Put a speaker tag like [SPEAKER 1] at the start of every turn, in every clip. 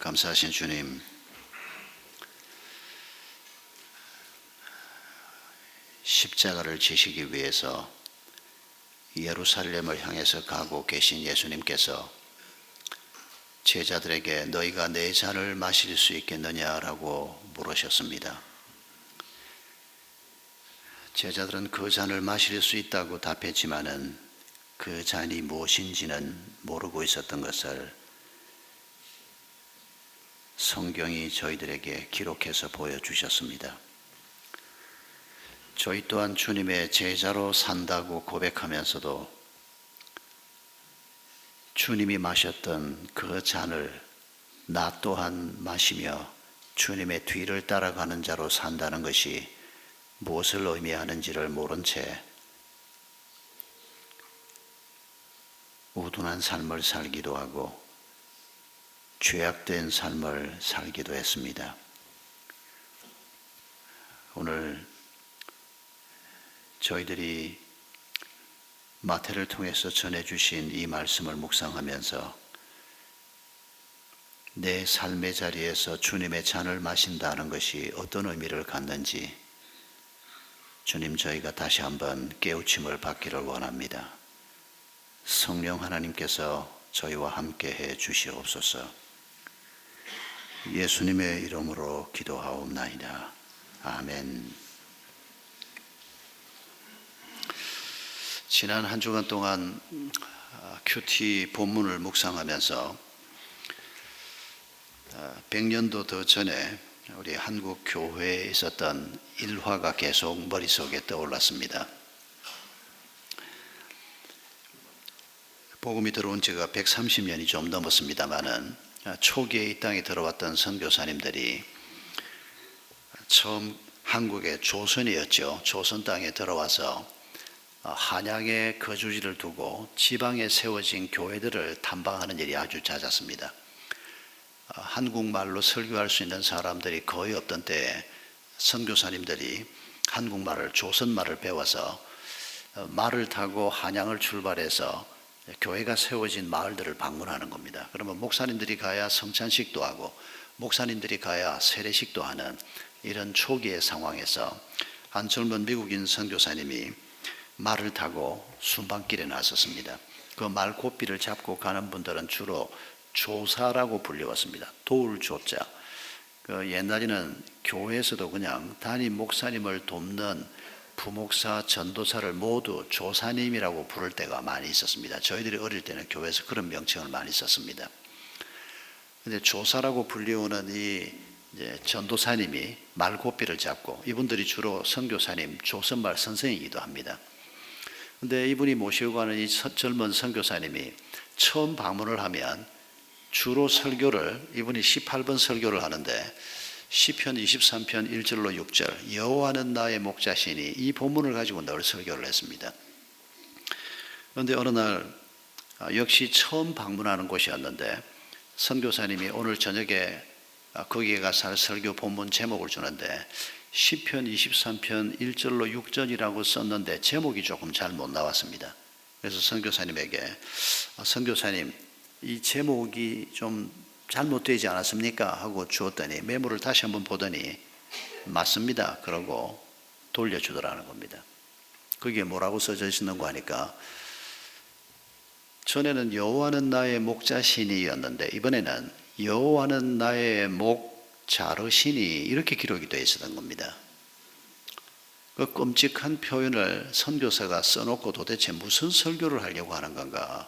[SPEAKER 1] 감사하신 주님, 십자가를 지시기 위해서 예루살렘을 향해서 가고 계신 예수님께서 제자들에게 너희가 내 잔을 마실 수 있겠느냐라고 물으셨습니다. 제자들은 그 잔을 마실 수 있다고 답했지만은 그 잔이 무엇인지는 모르고 있었던 것을 성경이 저희들에게 기록해서 보여주셨습니다. 저희 또한 주님의 제자로 산다고 고백하면서도 주님이 마셨던 그 잔을 나 또한 마시며 주님의 뒤를 따라가는 자로 산다는 것이 무엇을 의미하는지를 모른 채 우둔한 삶을 살기도 하고 죄악된 삶을 살기도 했습니다. 오늘 저희들이 마태를 통해서 전해주신 이 말씀을 묵상하면서 내 삶의 자리에서 주님의 잔을 마신다는 것이 어떤 의미를 갖는지 주님, 저희가 다시 한번 깨우침을 받기를 원합니다. 성령 하나님께서 저희와 함께 해 주시옵소서. 예수님의 이름으로 기도하옵나이다. 아멘. 지난 한 주간 동안 큐티 본문을 묵상하면서 100년도 더 전에 우리 한국 교회에 있었던 일화가 계속 머릿속에 떠올랐습니다. 복음이 들어온 지가 130년이 좀 넘었습니다만은 초기에 이 땅에 들어왔던 선교사님들이 처음 한국의 조선이었죠. 조선 땅에 들어와서 한양에 거주지를 두고 지방에 세워진 교회들을 탐방하는 일이 아주 잦았습니다. 한국말로 설교할 수 있는 사람들이 거의 없던 때에 선교사님들이 한국말을, 조선말을 배워서 말을 타고 한양을 출발해서 교회가 세워진 마을들을 방문하는 겁니다. 그러면 목사님들이 가야 성찬식도 하고 목사님들이 가야 세례식도 하는 이런 초기의 상황에서 한 젊은 미국인 선교사님이 말을 타고 순방길에 나섰습니다. 그 말 고삐를 잡고 가는 분들은 주로 조사라고 불리웠습니다. 도울 조자. 옛날에는 교회에서도 그냥 담임 목사님을 돕는 부목사, 전도사를 모두 조사님이라고 부를 때가 많이 있었습니다. 저희들이 어릴 때는 교회에서 그런 명칭을 많이 썼습니다. 근데 조사라고 불리우는 이 전도사님이 말고삐를 잡고, 이분들이 주로 선교사님, 조선말 선생이기도 합니다. 근데 이분이 모시고 가는 이 젊은 선교사님이 처음 방문을 하면 주로 설교를, 이분이 18번 설교를 하는데 시편 23편 1절로 6절, 여호와는 나의 목자시니, 이 본문을 가지고 늘 설교를 했습니다. 그런데 어느 날 역시 처음 방문하는 곳이었는데 선교사님이 오늘 저녁에 거기에 가서 할 설교 본문 제목을 주는데 시편 23편 1절로 6절이라고 썼는데 제목이 조금 잘 못 나왔습니다. 그래서 선교사님에게 선교사님, 이 제목이 좀 잘못되지 않았습니까? 하고 주었더니 메모를 다시 한번 보더니 맞습니다. 그러고 돌려주더라는 겁니다. 그게 뭐라고 써져 있는가 하니까 전에는 여호와는 나의 목자시니였는데 이번에는 여호와는 나의 목자르시니 이렇게 기록이 되어 있었던 겁니다. 그 끔찍한 표현을 선교사가 써놓고 도대체 무슨 설교를 하려고 하는 건가?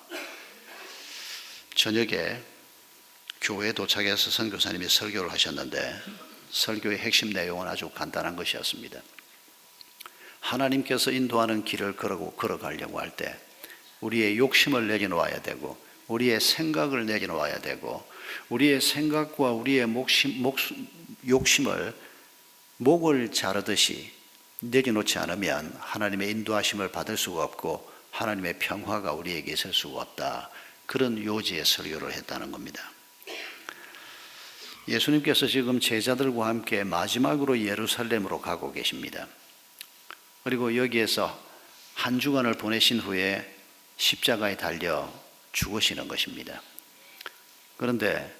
[SPEAKER 1] 저녁에 교회에 도착해서 선교사님이 설교를 하셨는데 설교의 핵심 내용은 아주 간단한 것이었습니다. 하나님께서 인도하는 길을 걸어가려고 할 때 우리의 욕심을 내려놓아야 되고 우리의 생각을 내려놓아야 되고 우리의 생각과 우리의 욕심을 목을 자르듯이 내려놓지 않으면 하나님의 인도하심을 받을 수가 없고 하나님의 평화가 우리에게 있을 수가 없다. 그런 요지의 설교를 했다는 겁니다. 예수님께서 지금 제자들과 함께 마지막으로 예루살렘으로 가고 계십니다. 그리고 여기에서 한 주간을 보내신 후에 십자가에 달려 죽으시는 것입니다. 그런데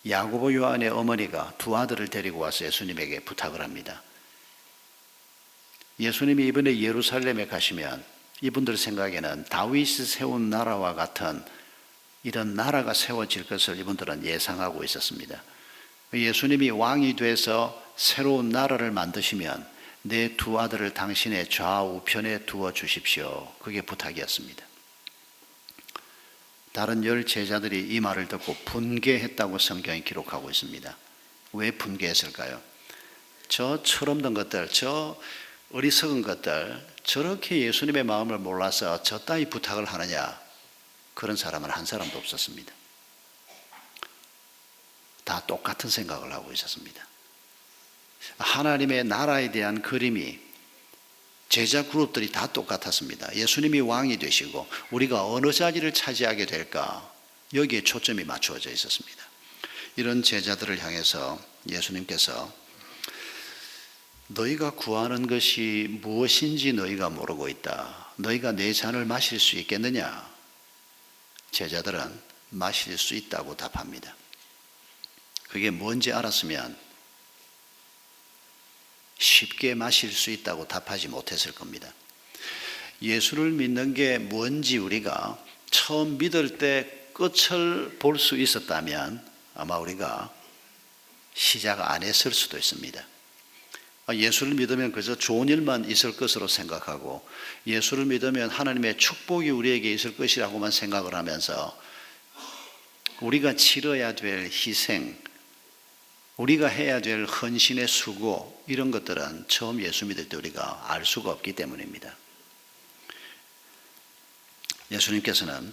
[SPEAKER 1] 야고보 요한의 어머니가 두 아들을 데리고 와서 예수님에게 부탁을 합니다. 예수님이 이번에 예루살렘에 가시면 이분들 생각에는 다윗이 세운 나라와 같은 이런 나라가 세워질 것을 이분들은 예상하고 있었습니다. 예수님이 왕이 돼서 새로운 나라를 만드시면 내 두 아들을 당신의 좌우편에 두어 주십시오. 그게 부탁이었습니다. 다른 10 제자들이 이 말을 듣고 분개했다고 성경이 기록하고 있습니다. 왜 분개했을까요? 저 철없는 것들, 저 어리석은 것들, 저렇게 예수님의 마음을 몰라서 저 따위 부탁을 하느냐, 그런 사람은 한 사람도 없었습니다. 다 똑같은 생각을 하고 있었습니다. 하나님의 나라에 대한 그림이 제자 그룹들이 다 똑같았습니다. 예수님이 왕이 되시고 우리가 어느 자리를 차지하게 될까, 여기에 초점이 맞추어져 있었습니다. 이런 제자들을 향해서 예수님께서 너희가 구하는 것이 무엇인지 너희가 모르고 있다. 너희가 내 잔을 마실 수 있겠느냐? 제자들은 마실 수 있다고 답합니다. 그게 뭔지 알았으면 쉽게 마실 수 있다고 답하지 못했을 겁니다. 예수를 믿는 게 뭔지 우리가 처음 믿을 때 끝을 볼 수 있었다면 아마 우리가 시작 안 했을 수도 있습니다. 예수를 믿으면 그저 좋은 일만 있을 것으로 생각하고, 예수를 믿으면 하나님의 축복이 우리에게 있을 것이라고만 생각을 하면서 우리가 치러야 될 희생, 우리가 해야 될 헌신의 수고, 이런 것들은 처음 예수 믿을 때 우리가 알 수가 없기 때문입니다. 예수님께서는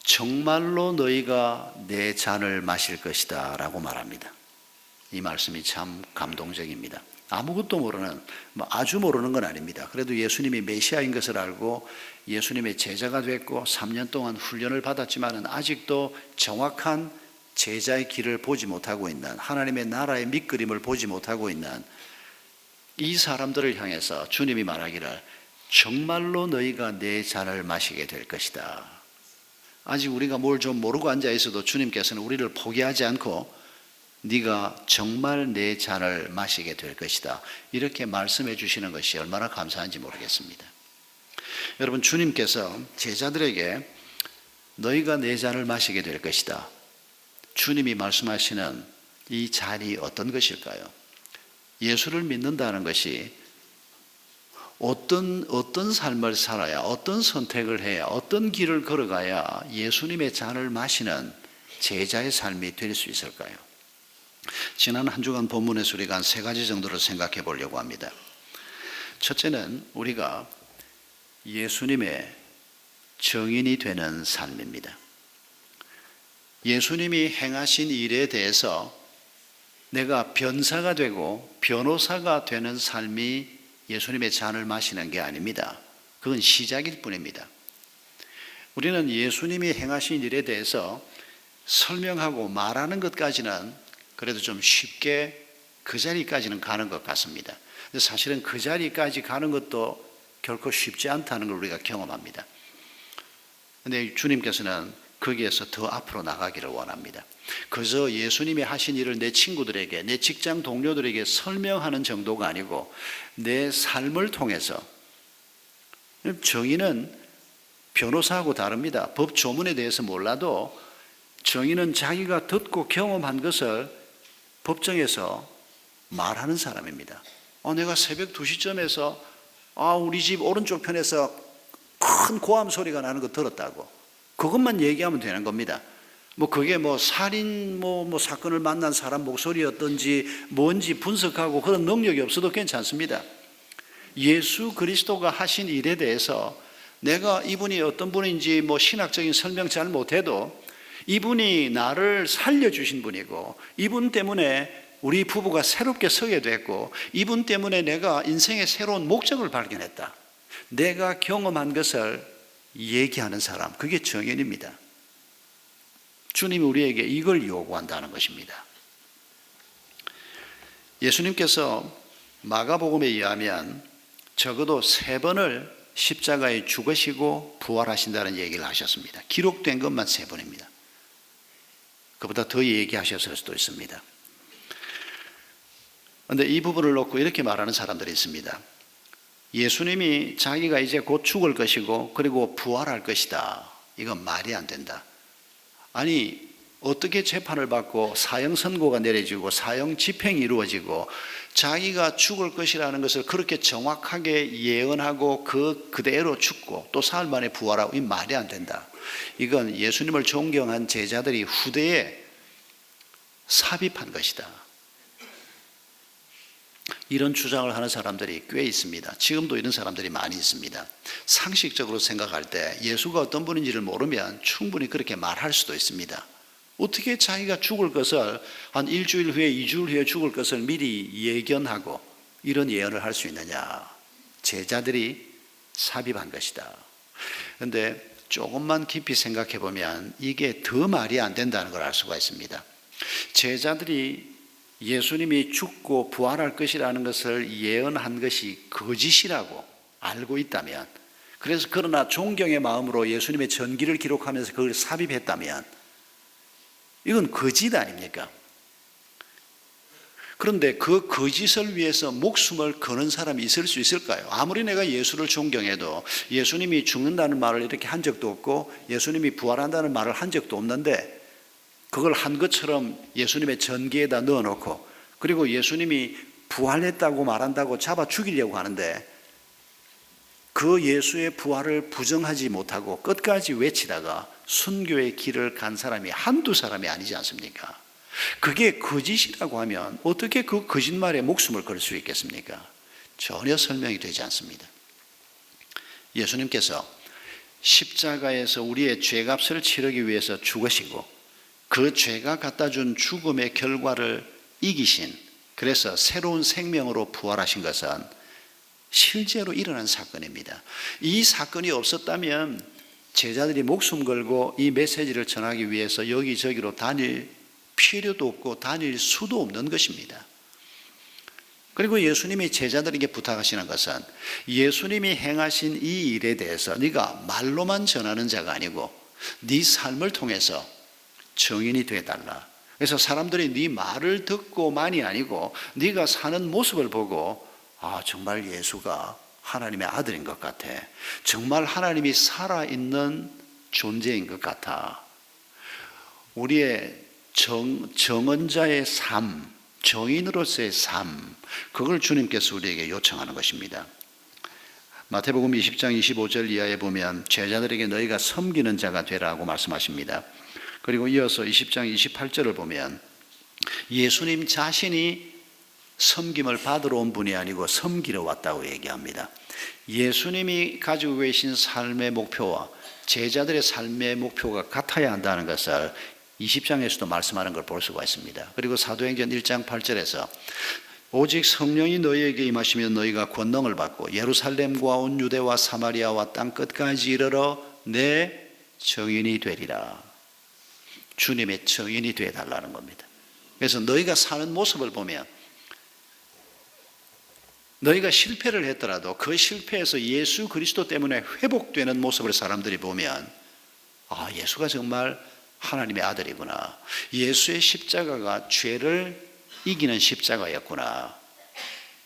[SPEAKER 1] 정말로 너희가 내 잔을 마실 것이다 라고 말합니다. 이 말씀이 참 감동적입니다. 아무것도 모르는, 아주 모르는 건 아닙니다. 그래도 예수님이 메시아인 것을 알고 예수님의 제자가 됐고 3년 동안 훈련을 받았지만 아직도 정확한 제자의 길을 보지 못하고 있는, 하나님의 나라의 밑그림을 보지 못하고 있는 이 사람들을 향해서 주님이 말하기를 정말로 너희가 내 잔을 마시게 될 것이다. 아직 우리가 뭘 좀 모르고 앉아 있어도 주님께서는 우리를 포기하지 않고 네가 정말 내 잔을 마시게 될 것이다, 이렇게 말씀해 주시는 것이 얼마나 감사한지 모르겠습니다. 여러분, 주님께서 제자들에게 너희가 내 잔을 마시게 될 것이다, 주님이 말씀하시는 이 잔이 어떤 것일까요? 예수를 믿는다는 것이 어떤 삶을 살아야, 어떤 선택을 해야, 어떤 길을 걸어가야 예수님의 잔을 마시는 제자의 삶이 될 수 있을까요? 지난 한 주간 본문에서 우리가 한 3가지 정도를 생각해 보려고 합니다. 첫째는 우리가 예수님의 증인이 되는 삶입니다. 예수님이 행하신 일에 대해서 내가 변사가 되고 변호사가 되는 삶이 예수님의 잔을 마시는 게 아닙니다. 그건 시작일 뿐입니다. 우리는 예수님이 행하신 일에 대해서 설명하고 말하는 것까지는 그래도 좀 쉽게 그 자리까지는 가는 것 같습니다. 근데 사실은 그 자리까지 가는 것도 결코 쉽지 않다는 걸 우리가 경험합니다. 근데 주님께서는 거기에서 더 앞으로 나가기를 원합니다. 그저 예수님이 하신 일을 내 친구들에게, 내 직장 동료들에게 설명하는 정도가 아니고 내 삶을 통해서, 정의는 변호사하고 다릅니다. 법 조문에 대해서 몰라도 정의는 자기가 듣고 경험한 것을 법정에서 말하는 사람입니다. 내가 새벽 2시쯤에서 우리 집 오른쪽 편에서 큰 고함 소리가 나는 거 들었다고, 그것만 얘기하면 되는 겁니다. 그게 살인 사건을 만난 사람 목소리였든지 뭔지 분석하고 그런 능력이 없어도 괜찮습니다. 예수 그리스도가 하신 일에 대해서 내가 이분이 어떤 분인지 신학적인 설명 잘 못해도 이분이 나를 살려주신 분이고, 이분 때문에 우리 부부가 새롭게 서게 됐고, 이분 때문에 내가 인생의 새로운 목적을 발견했다, 내가 경험한 것을 얘기하는 사람, 그게 정인입니다. 주님이 우리에게 이걸 요구한다는 것입니다. 예수님께서 마가복음에 의하면 적어도 3번을 십자가에 죽으시고 부활하신다는 얘기를 하셨습니다. 기록된 것만 3번입니다. 그보다 더 얘기하셨을 수도 있습니다. 그런데 이 부분을 놓고 이렇게 말하는 사람들이 있습니다. 예수님이 자기가 이제 곧 죽을 것이고 그리고 부활할 것이다. 이건 말이 안 된다. 아니, 어떻게 재판을 받고 사형 선고가 내려지고 사형 집행이 이루어지고 자기가 죽을 것이라는 것을 그렇게 정확하게 예언하고 그대로 죽고 또 사흘 만에 부활하고, 이 말이 안 된다. 이건 예수님을 존경한 제자들이 후대에 삽입한 것이다. 이런 주장을 하는 사람들이 꽤 있습니다. 지금도 이런 사람들이 많이 있습니다. 상식적으로 생각할 때 예수가 어떤 분인지를 모르면 충분히 그렇게 말할 수도 있습니다. 어떻게 자기가 죽을 것을 한 일주일 후에 2주일 후에 죽을 것을 미리 예견하고 이런 예언을 할 수 있느냐. 제자들이 삽입한 것이다. 그런데 조금만 깊이 생각해 보면 이게 더 말이 안 된다는 걸 알 수가 있습니다. 제자들이 예수님이 죽고 부활할 것이라는 것을 예언한 것이 거짓이라고 알고 있다면, 그래서 그러나 존경의 마음으로 예수님의 전기를 기록하면서 그걸 삽입했다면 이건 거짓 아닙니까? 그런데 그 거짓을 위해서 목숨을 거는 사람이 있을 수 있을까요? 아무리 내가 예수를 존경해도 예수님이 죽는다는 말을 이렇게 한 적도 없고 예수님이 부활한다는 말을 한 적도 없는데 그걸 한 것처럼 예수님의 전기에다 넣어놓고 그리고 예수님이 부활했다고 말한다고 잡아 죽이려고 하는데 그 예수의 부활을 부정하지 못하고 끝까지 외치다가 순교의 길을 간 사람이 한두 사람이 아니지 않습니까? 그게 거짓이라고 하면 어떻게 그 거짓말에 목숨을 걸 수 있겠습니까? 전혀 설명이 되지 않습니다. 예수님께서 십자가에서 우리의 죄값을 치르기 위해서 죽으시고 그 죄가 갖다 준 죽음의 결과를 이기신, 그래서 새로운 생명으로 부활하신 것은 실제로 일어난 사건입니다. 이 사건이 없었다면 제자들이 목숨 걸고 이 메시지를 전하기 위해서 여기저기로 다닐 필요도 없고 다닐 수도 없는 것입니다. 그리고 예수님이 제자들에게 부탁하시는 것은 예수님이 행하신 이 일에 대해서 네가 말로만 전하는 자가 아니고 네 삶을 통해서 증인이 되어달라. 그래서 사람들이 네 말을 듣고만이 아니고 네가 사는 모습을 보고 정말 예수가 하나님의 아들인 것 같아. 정말 하나님이 살아있는 존재인 것 같아. 우리의 정언자의 삶, 정인으로서의 삶, 그걸 주님께서 우리에게 요청하는 것입니다. 마태복음 20장 25절 이하에 보면 제자들에게 너희가 섬기는 자가 되라고 말씀하십니다. 그리고 이어서 20장 28절을 보면 예수님 자신이 섬김을 받으러 온 분이 아니고 섬기러 왔다고 얘기합니다. 예수님이 가지고 계신 삶의 목표와 제자들의 삶의 목표가 같아야 한다는 것을 20장에서도 말씀하는 걸 볼 수가 있습니다. 그리고 사도행전 1장 8절에서 오직 성령이 너희에게 임하시면 너희가 권능을 받고 예루살렘과 온 유대와 사마리아와 땅 끝까지 이르러 내 증인이 되리라. 주님의 증인이 되어달라는 겁니다. 그래서 너희가 사는 모습을 보면 너희가 실패를 했더라도 그 실패에서 예수 그리스도 때문에 회복되는 모습을 사람들이 보면 예수가 정말 하나님의 아들이구나. 예수의 십자가가 죄를 이기는 십자가였구나.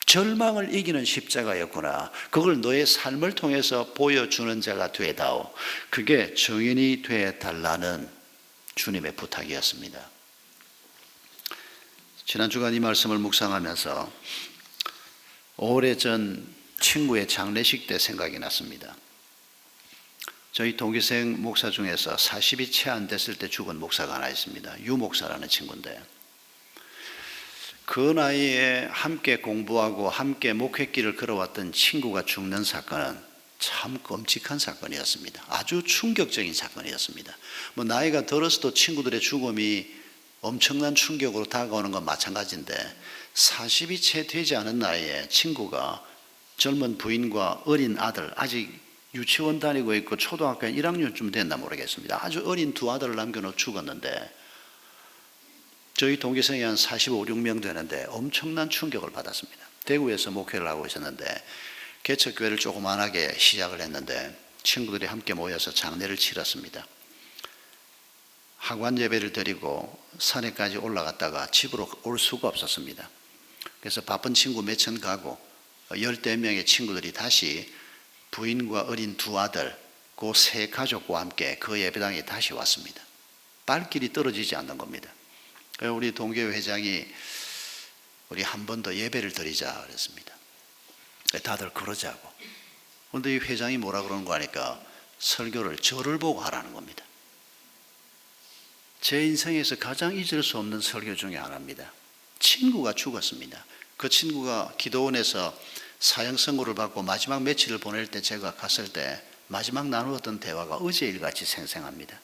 [SPEAKER 1] 절망을 이기는 십자가였구나. 그걸 너의 삶을 통해서 보여주는 자가 되다오. 그게 증인이 되어달라는 주님의 부탁이었습니다. 지난 주간 이 말씀을 묵상하면서 오래전 친구의 장례식 때 생각이 났습니다. 저희 동기생 목사 중에서 40이 채 안 됐을 때 죽은 목사가 하나 있습니다. 유 목사라는 친구인데 그 나이에 함께 공부하고 함께 목회길을 걸어왔던 친구가 죽는 사건은 참 끔찍한 사건이었습니다. 아주 충격적인 사건이었습니다. 나이가 들어서도 친구들의 죽음이 엄청난 충격으로 다가오는 건 마찬가지인데 40이 채 되지 않은 나이에 친구가 젊은 부인과 어린 아들, 아직 유치원 다니고 있고 초등학교 1학년쯤 됐나 모르겠습니다. 아주 어린 두 아들을 남겨놓고 죽었는데 저희 동기생이 한 45, 6명 되는데 엄청난 충격을 받았습니다. 대구에서 목회를 하고 있었는데 개척교회를 조그만하게 시작을 했는데 친구들이 함께 모여서 장례를 치렀습니다. 하관 예배를 드리고 산에까지 올라갔다가 집으로 올 수가 없었습니다. 그래서 바쁜 친구 몇천 가고 10대 명의 친구들이 다시 부인과 어린 두 아들, 그 세 가족과 함께 그 예배당에 다시 왔습니다. 발길이 떨어지지 않는 겁니다. 우리 동교회 회장이 우리 한 번 더 예배를 드리자 그랬습니다. 다들 그러자고. 그런데 이 회장이 뭐라 그러는 거 하니까 설교를 저를 보고 하라는 겁니다. 제 인생에서 가장 잊을 수 없는 설교 중에 하나입니다. 친구가 죽었습니다. 그 친구가 기도원에서 사형 선고를 받고 마지막 며칠을 보낼 때 제가 갔을 때 마지막 나누었던 대화가 어제 일같이 생생합니다.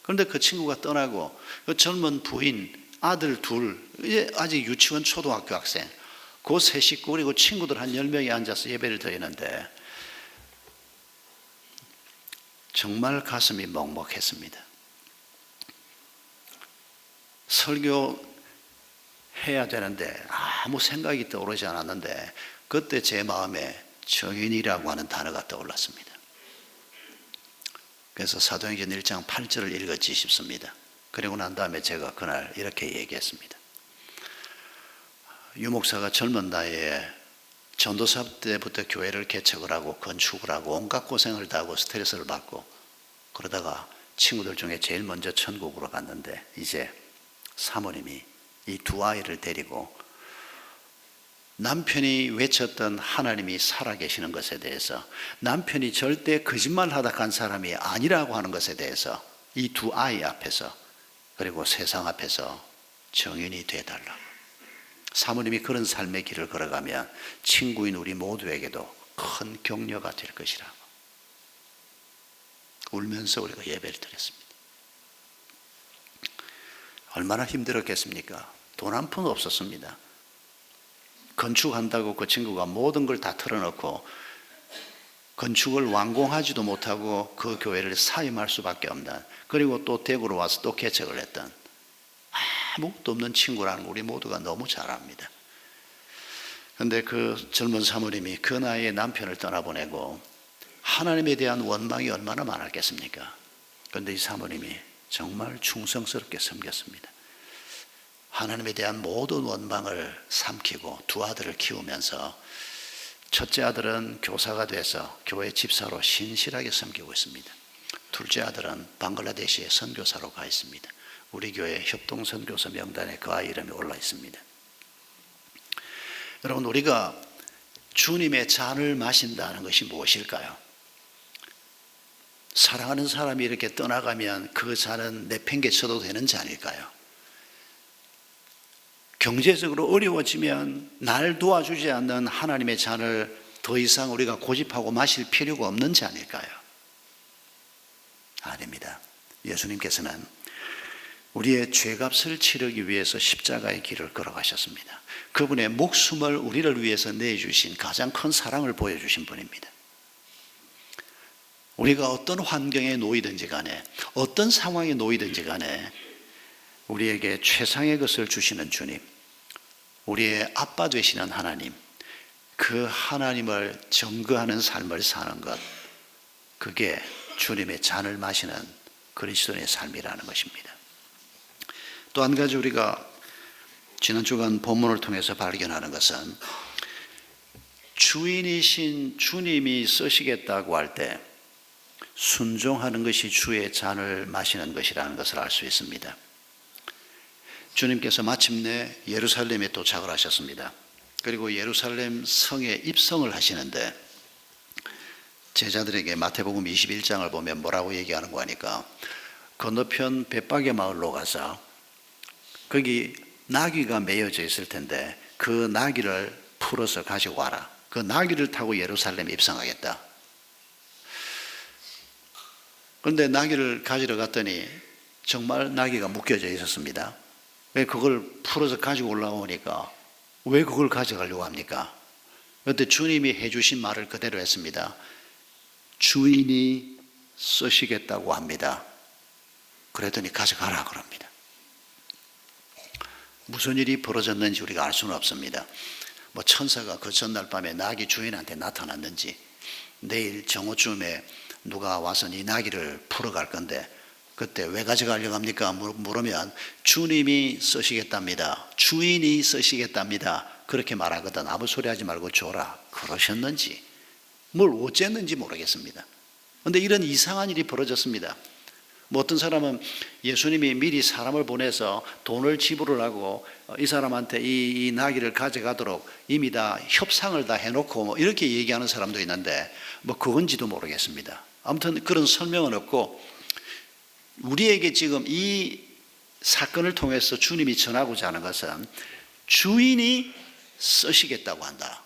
[SPEAKER 1] 그런데 그 친구가 떠나고 그 젊은 부인, 아들 둘, 이제 아직 유치원 초등학교 학생, 그 세 식구 그리고 친구들 한 10명이 앉아서 예배를 드리는데 정말 가슴이 먹먹했습니다. 설교해야 되는데 아무 생각이 떠오르지 않았는데 그때 제 마음에 정인이라고 하는 단어가 떠올랐습니다. 그래서 사도행전 1장 8절을 읽었지 싶습니다. 그리고 난 다음에 제가 그날 이렇게 얘기했습니다. 유 목사가 젊은 나이에 전도사 때부터 교회를 개척을 하고 건축을 하고 온갖 고생을 다 하고 스트레스를 받고 그러다가 친구들 중에 제일 먼저 천국으로 갔는데 이제 사모님이 이 두 아이를 데리고 남편이 외쳤던 하나님이 살아계시는 것에 대해서 남편이 절대 거짓말하다 간 사람이 아니라고 하는 것에 대해서 이 두 아이 앞에서 그리고 세상 앞에서 정인이 되어달라고. 사모님이 그런 삶의 길을 걸어가면 친구인 우리 모두에게도 큰 격려가 될 것이라고 울면서 우리가 예배를 드렸습니다. 얼마나 힘들었겠습니까? 돈 한 푼 없었습니다. 건축한다고 그 친구가 모든 걸 다 털어놓고 건축을 완공하지도 못하고 그 교회를 사임할 수밖에 없는, 그리고 또 대구로 와서 또 개척을 했던 아무것도 없는 친구라는 거 우리 모두가 너무 잘 압니다. 그런데 그 젊은 사모님이 그 나이에 남편을 떠나보내고 하나님에 대한 원망이 얼마나 많았겠습니까? 그런데 이 사모님이 정말 충성스럽게 섬겼습니다. 하나님에 대한 모든 원망을 삼키고 두 아들을 키우면서 첫째 아들은 교사가 돼서 교회 집사로 신실하게 섬기고 있습니다. 둘째 아들은 방글라데시에 선교사로 가 있습니다. 우리 교회 협동선교사 명단에 그 아이 이름이 올라 있습니다. 여러분, 우리가 주님의 잔을 마신다는 것이 무엇일까요? 사랑하는 사람이 이렇게 떠나가면 그 잔은 내팽개쳐도 되는 잔일까요? 경제적으로 어려워지면 날 도와주지 않는 하나님의 잔을 더 이상 우리가 고집하고 마실 필요가 없는 잔일까요? 아닙니다. 예수님께서는 우리의 죄값을 치르기 위해서 십자가의 길을 걸어가셨습니다. 그분의 목숨을 우리를 위해서 내주신 가장 큰 사랑을 보여주신 분입니다. 우리가 어떤 환경에 놓이든지 간에 어떤 상황에 놓이든지 간에 우리에게 최상의 것을 주시는 주님, 우리의 아빠 되시는 하나님, 그 하나님을 증거하는 삶을 사는 것, 그게 주님의 잔을 마시는 그리스도인의 삶이라는 것입니다. 또 한 가지 우리가 지난 주간 본문을 통해서 발견하는 것은 주인이신 주님이 쓰시겠다고 할 때 순종하는 것이 주의 잔을 마시는 것이라는 것을 알 수 있습니다. 주님께서 마침내 예루살렘에 도착을 하셨습니다. 그리고 예루살렘 성에 입성을 하시는데 제자들에게 마태복음 21장을 보면 뭐라고 얘기하는 거니까 건너편 벳박의 마을로 가서 거기 나귀가 매여져 있을 텐데 그 나귀를 풀어서 가지고 와라. 그 나귀를 타고 예루살렘에 입성하겠다. 그런데 나귀를 가지러 갔더니 정말 나귀가 묶여져 있었습니다. 왜 그걸 풀어서 가지고 올라오니까 왜 그걸 가져가려고 합니까? 그때 주님이 해주신 말을 그대로 했습니다. 주인이 쓰시겠다고 합니다. 그랬더니 가져가라 그럽니다. 무슨 일이 벌어졌는지 우리가 알 수는 없습니다. 뭐 천사가 그 전날 밤에 나귀 주인한테 나타났는지 내일 정오쯤에 누가 와서 이 나귀를 풀어갈 건데 그때 왜 가져가려고 합니까? 물으면 주님이 쓰시겠답니다. 주인이 쓰시겠답니다. 그렇게 말하거든. 아무 소리 하지 말고 줘라. 그러셨는지 뭘 어쨌는지 모르겠습니다. 그런데 이런 이상한 일이 벌어졌습니다. 뭐 어떤 사람은 예수님이 미리 사람을 보내서 돈을 지불을 하고 이 사람한테 이 나귀를 가져가도록 이미 다 협상을 다 해놓고 뭐 이렇게 얘기하는 사람도 있는데 뭐 그건지도 모르겠습니다. 아무튼 그런 설명은 없고 우리에게 지금 이 사건을 통해서 주님이 전하고자 하는 것은 주인이 쓰시겠다고 한다.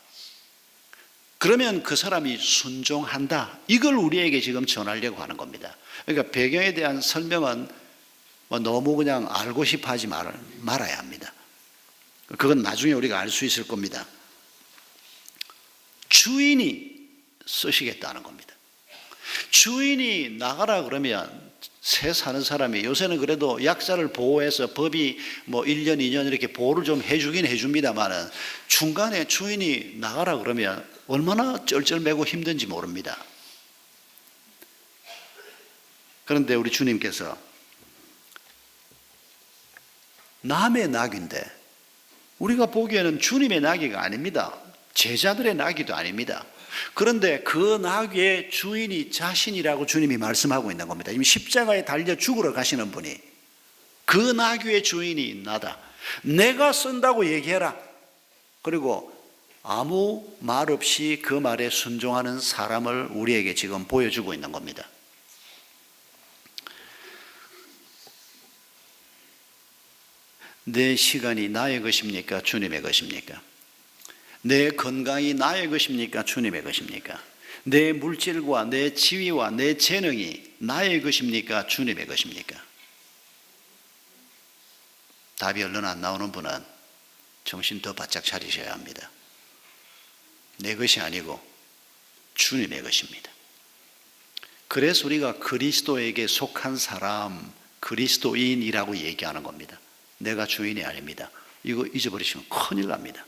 [SPEAKER 1] 그러면 그 사람이 순종한다. 이걸 우리에게 지금 전하려고 하는 겁니다. 그러니까 배경에 대한 설명은 뭐 너무 그냥 알고 싶어 하지 말아야 합니다. 그건 나중에 우리가 알 수 있을 겁니다. 주인이 쓰시겠다는 겁니다. 주인이 나가라 그러면 새 사는 사람이 요새는 그래도 약자를 보호해서 법이 뭐 1년, 2년 이렇게 보호를 좀 해주긴 해줍니다만은 중간에 주인이 나가라 그러면 얼마나 쩔쩔매고 힘든지 모릅니다. 그런데 우리 주님께서 남의 낙인데 우리가 보기에는 주님의 나귀가 아닙니다. 제자들의 나귀도 아닙니다. 그런데 그 나귀의 주인이 자신이라고 주님이 말씀하고 있는 겁니다. 이미 십자가에 달려 죽으러 가시는 분이 그 나귀의 주인이 나다. 내가 쓴다고 얘기해라. 그리고 아무 말 없이 그 말에 순종하는 사람을 우리에게 지금 보여주고 있는 겁니다. 내 시간이 나의 것입니까? 주님의 것입니까? 내 건강이 나의 것입니까? 주님의 것입니까? 내 물질과 내 지위와 내 재능이 나의 것입니까? 주님의 것입니까? 답이 얼른 안 나오는 분은 정신 더 바짝 차리셔야 합니다. 내 것이 아니고 주님의 것입니다. 그래서 우리가 그리스도에게 속한 사람, 그리스도인이라고 얘기하는 겁니다. 내가 주인이 아닙니다. 이거 잊어버리시면 큰일 납니다.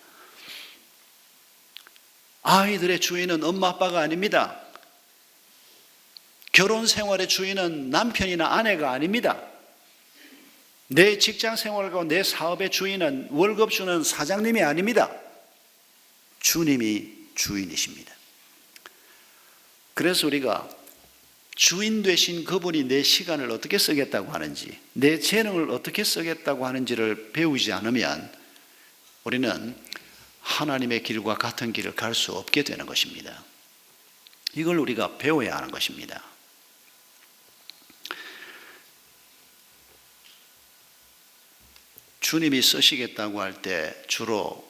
[SPEAKER 1] 아이들의 주인은 엄마 아빠가 아닙니다. 결혼 생활의 주인은 남편이나 아내가 아닙니다. 내 직장 생활과 내 사업의 주인은 월급 주는 사장님이 아닙니다. 주님이 주인이십니다. 그래서 우리가 주인 되신 그분이 내 시간을 어떻게 쓰겠다고 하는지, 내 재능을 어떻게 쓰겠다고 하는지를 배우지 않으면 우리는 하나님의 길과 같은 길을 갈 수 없게 되는 것입니다. 이걸 우리가 배워야 하는 것입니다. 주님이 쓰시겠다고 할 때 주로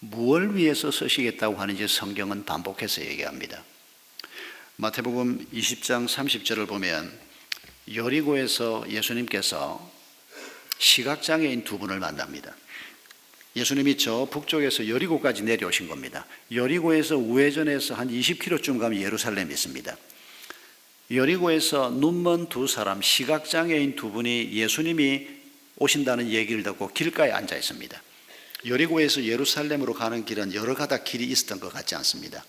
[SPEAKER 1] 무엇을 위해서 쓰시겠다고 하는지 성경은 반복해서 얘기합니다. 마태복음 20장 30절을 보면 여리고에서 예수님께서 시각장애인 두 분을 만납니다. 예수님이 저 북쪽에서 여리고까지 내려오신 겁니다. 여리고에서 우회전해서 한 20km쯤 가면 예루살렘이 있습니다. 여리고에서 눈먼 두 사람, 시각장애인 두 분이 예수님이 오신다는 얘기를 듣고 길가에 앉아 있습니다. 여리고에서 예루살렘으로 가는 길은 여러 가닥 길이 있었던 것 같지 않습니다.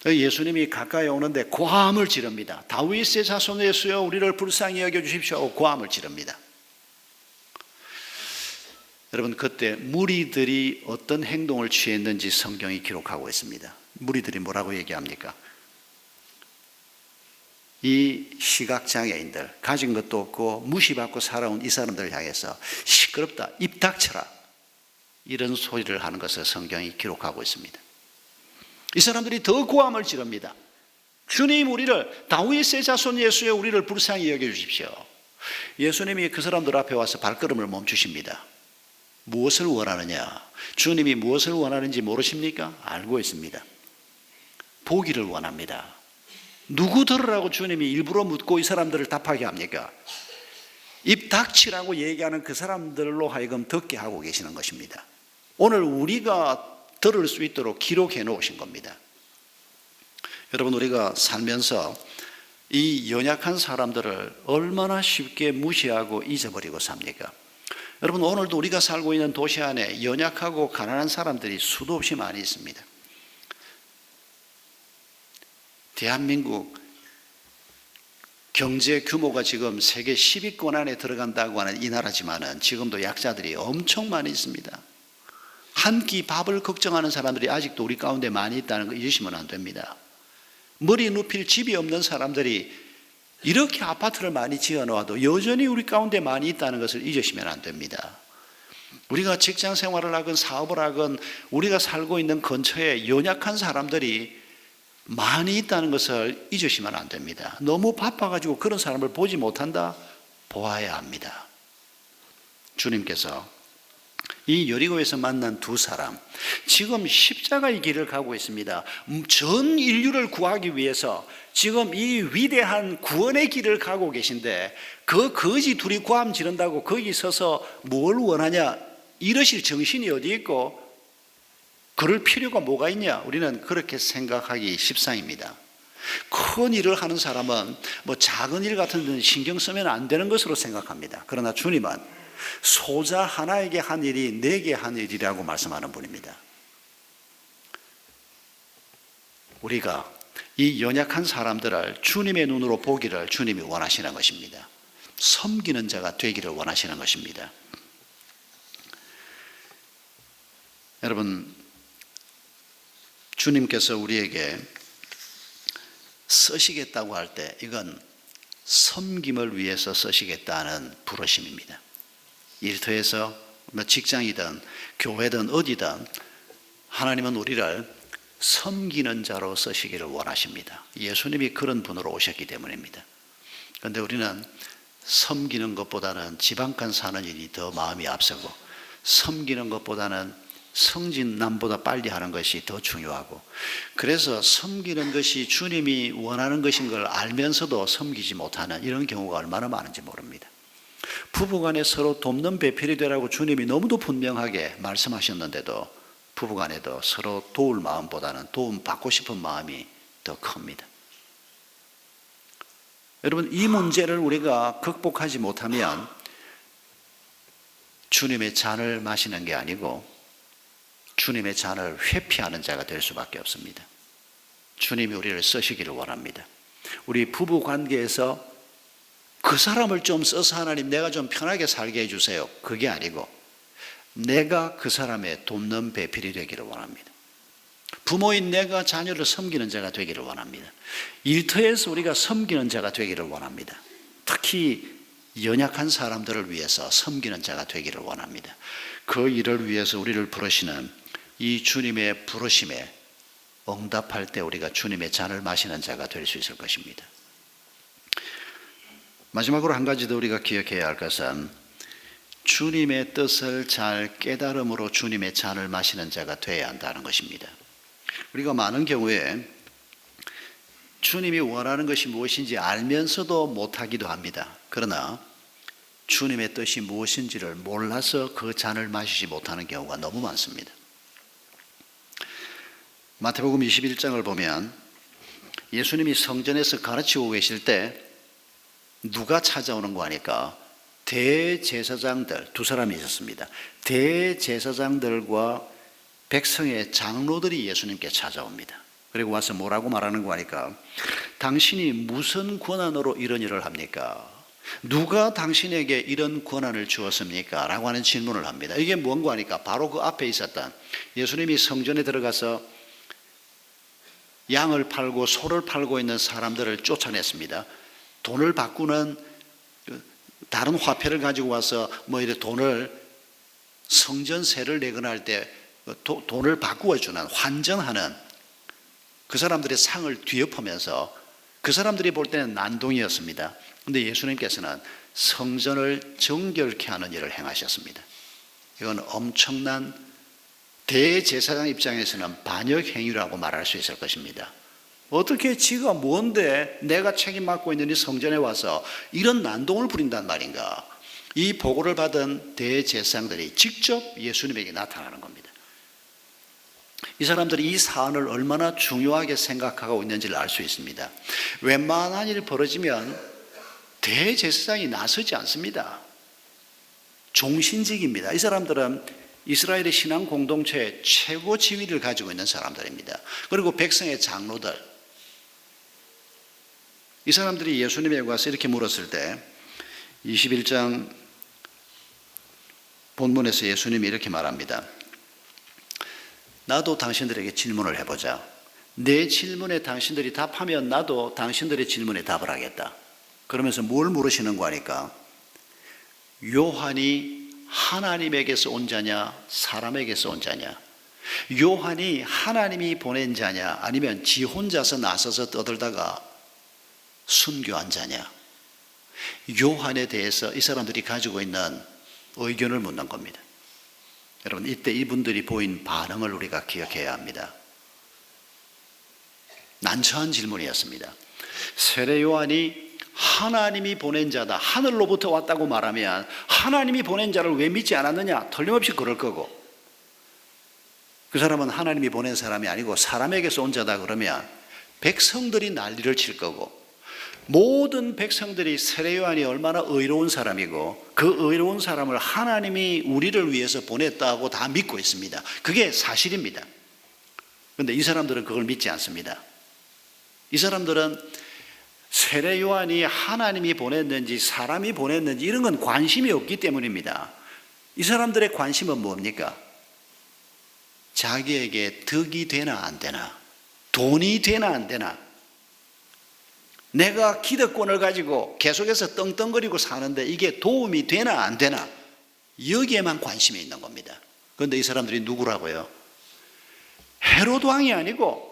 [SPEAKER 1] 예수님이 가까이 오는데 고함을 지릅니다. 다윗의 자손 예수여 우리를 불쌍히 여겨주십시오. 고함을 지릅니다. 여러분, 그때 무리들이 어떤 행동을 취했는지 성경이 기록하고 있습니다. 무리들이 뭐라고 얘기합니까? 이 시각장애인들, 가진 것도 없고 무시받고 살아온 이 사람들을 향해서 시끄럽다, 입 닥쳐라, 이런 소리를 하는 것을 성경이 기록하고 있습니다. 이 사람들이 더 고함을 지릅니다. 주님, 우리를, 다윗의 자손 예수여 우리를 불쌍히 여겨주십시오. 예수님이 그 사람들 앞에 와서 발걸음을 멈추십니다. 무엇을 원하느냐? 주님이 무엇을 원하는지 모르십니까? 알고 있습니다. 보기를 원합니다. 누구 들으라고 주님이 일부러 묻고 이 사람들을 답하게 합니까? 입 닥치라고 얘기하는 그 사람들로 하여금 듣게 하고 계시는 것입니다. 오늘 우리가 들을 수 있도록 기록해 놓으신 겁니다. 여러분, 우리가 살면서 이 연약한 사람들을 얼마나 쉽게 무시하고 잊어버리고 삽니까? 여러분, 오늘도 우리가 살고 있는 도시 안에 연약하고 가난한 사람들이 수도 없이 많이 있습니다. 대한민국 경제 규모가 지금 세계 10위권 안에 들어간다고 하는 이 나라지만은 지금도 약자들이 엄청 많이 있습니다. 한 끼 밥을 걱정하는 사람들이 아직도 우리 가운데 많이 있다는 거 잊으시면 안 됩니다. 머리 눕힐 집이 없는 사람들이 이렇게 아파트를 많이 지어 놓아도 여전히 우리 가운데 많이 있다는 것을 잊으시면 안 됩니다. 우리가 직장 생활을 하건 사업을 하건 우리가 살고 있는 근처에 연약한 사람들이 많이 있다는 것을 잊으시면 안 됩니다. 너무 바빠가지고 그런 사람을 보지 못한다? 보아야 합니다. 주님께서 이 여리고에서 만난 두 사람, 지금 십자가의 길을 가고 있습니다. 전 인류를 구하기 위해서 지금 이 위대한 구원의 길을 가고 계신데 그 거지 둘이 고함 지른다고 거기 서서 뭘 원하냐 이러실 정신이 어디 있고 그럴 필요가 뭐가 있냐? 우리는 그렇게 생각하기 십상입니다. 큰 일을 하는 사람은 뭐 작은 일 같은 데는 신경 쓰면 안 되는 것으로 생각합니다. 그러나 주님은 소자 하나에게 한 일이 내게 한 일이라고 말씀하는 분입니다. 우리가 이 연약한 사람들을 주님의 눈으로 보기를 주님이 원하시는 것입니다. 섬기는 자가 되기를 원하시는 것입니다. 여러분, 주님께서 우리에게 쓰시겠다고 할 때 이건 섬김을 위해서 쓰시겠다는 부르심입니다. 일터에서 직장이든 교회든 어디든 하나님은 우리를 섬기는 자로 쓰시기를 원하십니다. 예수님이 그런 분으로 오셨기 때문입니다. 그런데 우리는 섬기는 것보다는 지방간 사는 일이 더 마음이 앞서고 섬기는 것보다는 성진남보다 빨리 하는 것이 더 중요하고 그래서 섬기는 것이 주님이 원하는 것인 걸 알면서도 섬기지 못하는 이런 경우가 얼마나 많은지 모릅니다. 부부간에 서로 돕는 배필이 되라고 주님이 너무도 분명하게 말씀하셨는데도 부부간에도 서로 도울 마음보다는 도움 받고 싶은 마음이 더 큽니다. 여러분, 이 문제를 우리가 극복하지 못하면 주님의 잔을 마시는 게 아니고 주님의 잔을 회피하는 자가 될 수밖에 없습니다. 주님이 우리를 쓰시기를 원합니다. 우리 부부 관계에서 그 사람을 좀 써서 하나님 내가 좀 편하게 살게 해주세요. 그게 아니고 내가 그 사람의 돕는 배필이 되기를 원합니다. 부모인 내가 자녀를 섬기는 자가 되기를 원합니다. 일터에서 우리가 섬기는 자가 되기를 원합니다. 특히 연약한 사람들을 위해서 섬기는 자가 되기를 원합니다. 그 일을 위해서 우리를 부르시는 이 주님의 부르심에 응답할 때 우리가 주님의 잔을 마시는 자가 될 수 있을 것입니다. 마지막으로 한 가지 더 우리가 기억해야 할 것은 주님의 뜻을 잘 깨달음으로 주님의 잔을 마시는 자가 되어야 한다는 것입니다. 우리가 많은 경우에 주님이 원하는 것이 무엇인지 알면서도 못하기도 합니다. 그러나 주님의 뜻이 무엇인지를 몰라서 그 잔을 마시지 못하는 경우가 너무 많습니다. 마태복음 21장을 보면 예수님이 성전에서 가르치고 계실 때 누가 찾아오는 거 아니까 대제사장들 두 사람이 있었습니다. 대제사장들과 백성의 장로들이 예수님께 찾아옵니다. 그리고 와서 뭐라고 말하는 거 하니까 당신이 무슨 권한으로 이런 일을 합니까? 누가 당신에게 이런 권한을 주었습니까? 라고 하는 질문을 합니다. 이게 뭔가 하니까 바로 그 앞에 있었던 예수님이 성전에 들어가서 양을 팔고 소를 팔고 있는 사람들을 쫓아냈습니다. 돈을 바꾸는 다른 화폐를 가지고 와서 뭐 이렇게 돈을 성전세를 내거나 할 때 돈을 바꾸어 주는 환전하는 그 사람들의 상을 뒤엎으면서 그 사람들이 볼 때는 난동이었습니다. 그런데 예수님께서는 성전을 정결케 하는 일을 행하셨습니다. 이건 엄청난 대제사장 입장에서는 반역 행위라고 말할 수 있을 것입니다. 어떻게 지가 뭔데 내가 책임 맡고 있는 이 성전에 와서 이런 난동을 부린단 말인가? 이 보고를 받은 대제사장들이 직접 예수님에게 나타나는 겁니다. 이 사람들이 이 사안을 얼마나 중요하게 생각하고 있는지를 알 수 있습니다. 웬만한 일이 벌어지면 대제사장이 나서지 않습니다. 종신직입니다. 이 사람들은 이스라엘의 신앙 공동체의 최고 지위를 가지고 있는 사람들입니다. 그리고 백성의 장로들, 이 사람들이 예수님에게 와서 이렇게 물었을 때 21장 본문에서 예수님이 이렇게 말합니다. 나도 당신들에게 질문을 해보자. 내 질문에 당신들이 답하면 나도 당신들의 질문에 답을 하겠다. 그러면서 뭘 물으시는 거 하니까 요한이 하나님에게서 온 자냐 사람에게서 온 자냐, 요한이 하나님이 보낸 자냐 아니면 지 혼자서 나서서 떠들다가 순교한 자냐, 요한에 대해서 이 사람들이 가지고 있는 의견을 묻는 겁니다. 여러분, 이때 이분들이 보인 반응을 우리가 기억해야 합니다. 난처한 질문이었습니다. 세례 요한이 하나님이 보낸 자다, 하늘로부터 왔다고 말하면 하나님이 보낸 자를 왜 믿지 않았느냐? 틀림없이 그럴 거고, 그 사람은 하나님이 보낸 사람이 아니고 사람에게서 온 자다 그러면 백성들이 난리를 칠 거고, 모든 백성들이 세례 요한이 얼마나 의로운 사람이고 그 의로운 사람을 하나님이 우리를 위해서 보냈다고 다 믿고 있습니다. 그게 사실입니다. 그런데 이 사람들은 그걸 믿지 않습니다. 이 사람들은 세례 요한이 하나님이 보냈는지 사람이 보냈는지 이런 건 관심이 없기 때문입니다. 이 사람들의 관심은 뭡니까? 자기에게 득이 되나 안 되나, 돈이 되나 안 되나, 내가 기득권을 가지고 계속해서 떵떵거리고 사는데 이게 도움이 되나 안 되나, 여기에만 관심이 있는 겁니다. 그런데 이 사람들이 누구라고요? 헤로드 왕이 아니고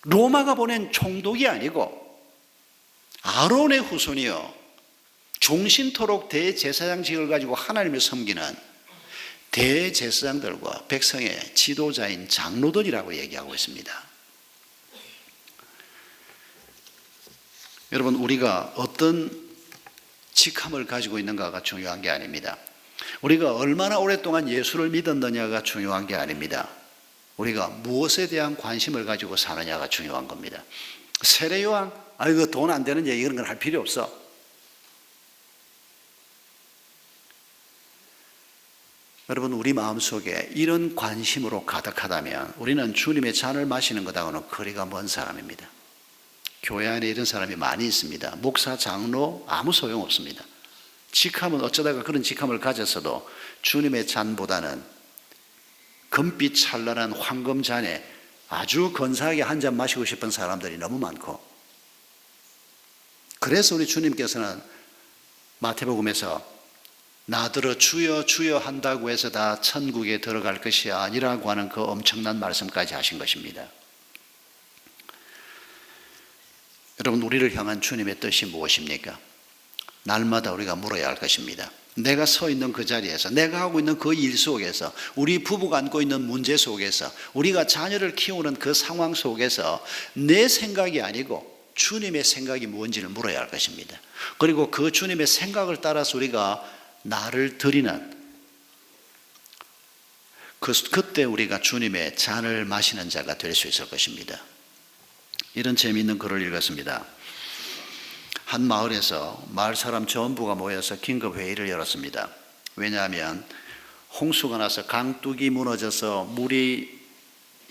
[SPEAKER 1] 로마가 보낸 총독이 아니고 아론의 후손이요, 종신토록 대제사장직을 가지고 하나님을 섬기는 대제사장들과 백성의 지도자인 장로들이라고 얘기하고 있습니다. 여러분, 우리가 어떤 직함을 가지고 있는가가 중요한 게 아닙니다. 우리가 얼마나 오랫동안 예수를 믿었느냐가 중요한 게 아닙니다. 우리가 무엇에 대한 관심을 가지고 사느냐가 중요한 겁니다. 세례 요한, 이거 돈 안 되는 얘기 이런 건 할 필요 없어. 여러분, 우리 마음속에 이런 관심으로 가득하다면 우리는 주님의 잔을 마시는 것하고는 거리가 먼 사람입니다. 교회 안에 이런 사람이 많이 있습니다. 목사, 장로 아무 소용없습니다. 직함은 어쩌다가 그런 직함을 가졌어도 주님의 잔보다는 금빛 찬란한 황금 잔에 아주 건사하게 한 잔 마시고 싶은 사람들이 너무 많고, 그래서 우리 주님께서는 마태복음에서 나더러 주여 주여 한다고 해서 다 천국에 들어갈 것이 아니라고 하는 그 엄청난 말씀까지 하신 것입니다. 여러분, 우리를 향한 주님의 뜻이 무엇입니까? 날마다 우리가 물어야 할 것입니다. 내가 서 있는 그 자리에서, 내가 하고 있는 그 일 속에서, 우리 부부가 안고 있는 문제 속에서, 우리가 자녀를 키우는 그 상황 속에서 내 생각이 아니고 주님의 생각이 무엇인지를 물어야 할 것입니다. 그리고 그 주님의 생각을 따라서 우리가 나를 드리는, 그때 우리가 주님의 잔을 마시는 자가 될 수 있을 것입니다. 이런 재미있는 글을 읽었습니다. 한 마을에서 마을 사람 전부가 모여서 긴급 회의를 열었습니다. 왜냐하면 홍수가 나서 강둑이 무너져서 물이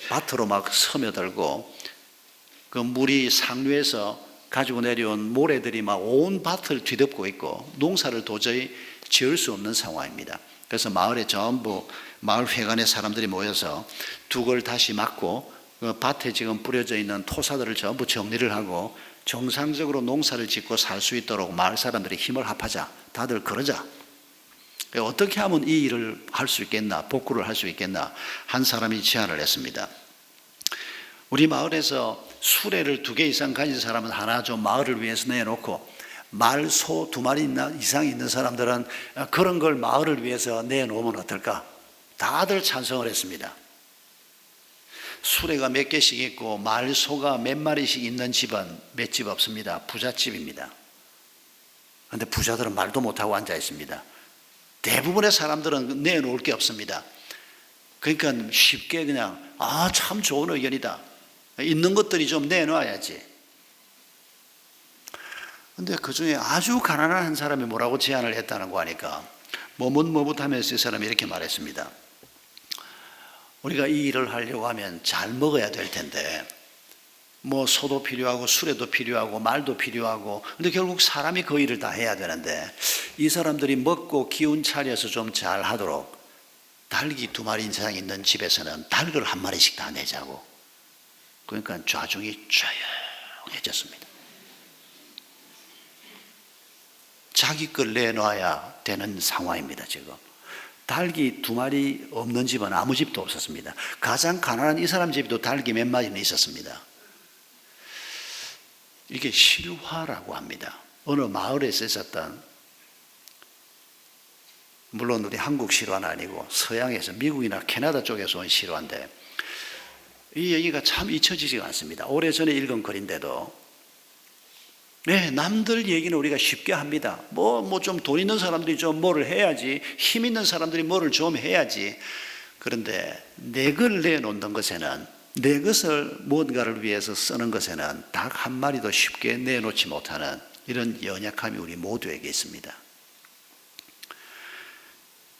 [SPEAKER 1] 밭으로 막 스며들고 그 물이 상류에서 가지고 내려온 모래들이 막 온 밭을 뒤덮고 있고 농사를 도저히 지을 수 없는 상황입니다. 그래서 마을에 전부 마을 회관의 사람들이 모여서 둑을 다시 막고 그 밭에 지금 뿌려져 있는 토사들을 전부 정리를 하고 정상적으로 농사를 짓고 살 수 있도록 마을 사람들이 힘을 합하자, 다들 그러자. 어떻게 하면 이 일을 할 수 있겠나, 복구를 할 수 있겠나, 한 사람이 제안을 했습니다. 우리 마을에서 수레를 2개 이상 가진 사람은 하나 좀 마을을 위해서 내놓고, 말, 소 2마리 이상 있는 사람들은 그런 걸 마을을 위해서 내놓으면 어떨까? 다들 찬성을 했습니다. 수레가 몇 개씩 있고 말, 소가 몇 마리씩 있는 집은 몇 집 없습니다. 부잣집입니다. 그런데 부자들은 말도 못하고 앉아 있습니다. 대부분의 사람들은 내놓을 게 없습니다. 그러니까 쉽게 그냥 참 좋은 의견이다, 있는 것들이 좀 내놔야지. 그런데 그 중에 아주 가난한 한 사람이 뭐라고 제안을 했다는 거 하니까 머뭇머뭇하면서 이 사람이 이렇게 말했습니다. 우리가 이 일을 하려고 하면 잘 먹어야 될 텐데 뭐 소도 필요하고 수레도 필요하고 말도 필요하고, 근데 결국 사람이 그 일을 다 해야 되는데 이 사람들이 먹고 기운 차려서 좀 잘 하도록 닭이 2마리 이상 있는 집에서는 닭을 1마리씩 다 내자고. 그러니까 좌중이 조용해졌습니다. 자기 걸 내놔야 되는 상황입니다. 지금 닭이 2마리 없는 집은 아무 집도 없었습니다. 가장 가난한 이 사람 집도 닭이 몇 마리는 있었습니다. 이게 실화라고 합니다. 어느 마을에서 있었던, 물론 우리 한국 실화는 아니고 서양에서, 미국이나 캐나다 쪽에서 온 실화인데 이 얘기가 참 잊혀지지가 않습니다. 오래전에 읽은 글인데도, 네, 남들 얘기는 우리가 쉽게 합니다. 뭐 좀 돈 있는 사람들이 좀 뭐를 해야지, 힘 있는 사람들이 뭐를 좀 해야지. 그런데 내 걸 내놓는 것에는, 내 것을 무언가를 위해서 쓰는 것에는 닭 1마리도 쉽게 내놓지 못하는 이런 연약함이 우리 모두에게 있습니다.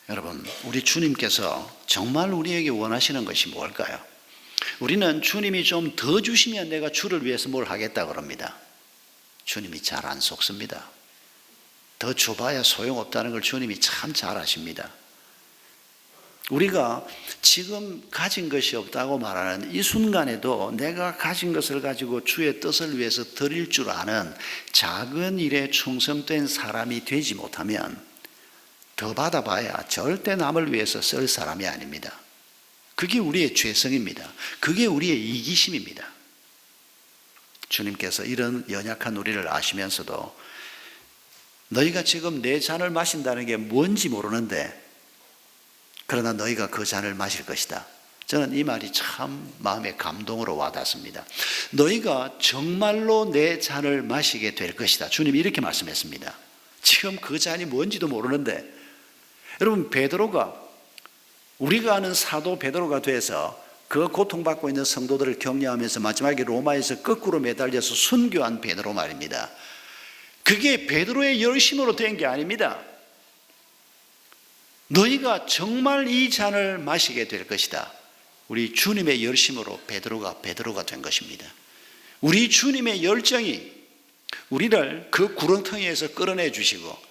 [SPEAKER 1] 여러분, 우리 주님께서 정말 우리에게 원하시는 것이 뭘까요? 우리는 주님이 좀 더 주시면 내가 주를 위해서 뭘 하겠다 그럽니다. 주님이 잘 안 속습니다. 더 줘봐야 소용없다는 걸 주님이 참 잘 아십니다. 우리가 지금 가진 것이 없다고 말하는 이 순간에도 내가 가진 것을 가지고 주의 뜻을 위해서 드릴 줄 아는 작은 일에 충성된 사람이 되지 못하면 더 받아봐야 절대 남을 위해서 쓸 사람이 아닙니다. 그게 우리의 죄성입니다. 그게 우리의 이기심입니다. 주님께서 이런 연약한 우리를 아시면서도 너희가 지금 내 잔을 마신다는 게 뭔지 모르는데 그러나 너희가 그 잔을 마실 것이다. 저는 이 말이 참 마음의 감동으로 와닿습니다. 너희가 정말로 내 잔을 마시게 될 것이다. 주님이 이렇게 말씀했습니다. 지금 그 잔이 뭔지도 모르는데, 여러분, 베드로가, 우리가 아는 사도 베드로가 돼서 그 고통받고 있는 성도들을 격려하면서 마지막에 로마에서 거꾸로 매달려서 순교한 베드로 말입니다. 그게 베드로의 열심으로 된 게 아닙니다. 너희가 정말 이 잔을 마시게 될 것이다. 우리 주님의 열심으로 베드로가 된 것입니다. 우리 주님의 열정이 우리를 그 구렁텅이에서 끌어내 주시고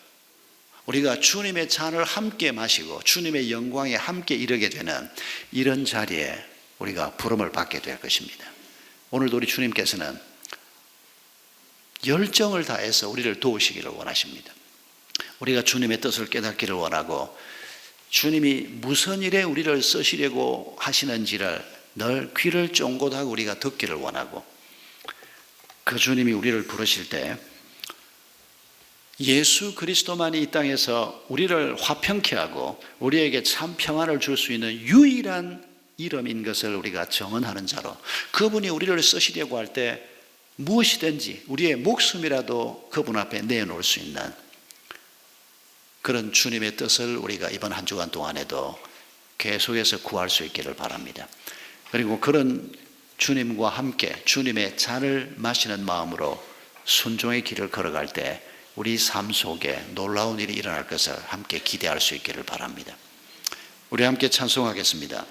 [SPEAKER 1] 우리가 주님의 잔을 함께 마시고 주님의 영광에 함께 이르게 되는 이런 자리에 우리가 부름을 받게 될 것입니다. 오늘도 우리 주님께서는 열정을 다해서 우리를 도우시기를 원하십니다. 우리가 주님의 뜻을 깨닫기를 원하고 주님이 무슨 일에 우리를 쓰시려고 하시는지를 늘 귀를 쫑긋하고 우리가 듣기를 원하고, 그 주님이 우리를 부르실 때 예수 그리스도만이 이 땅에서 우리를 화평케 하고 우리에게 참 평안을 줄 수 있는 유일한 이름인 것을 우리가 정언하는 자로, 그분이 우리를 쓰시려고 할 때 무엇이든지 우리의 목숨이라도 그분 앞에 내놓을 수 있는 그런 주님의 뜻을 우리가 이번 한 주간 동안에도 계속해서 구할 수 있기를 바랍니다. 그리고 그런 주님과 함께 주님의 잔을 마시는 마음으로 순종의 길을 걸어갈 때 우리 삶 속에 놀라운 일이 일어날 것을 함께 기대할 수 있기를 바랍니다. 우리 함께 찬송하겠습니다.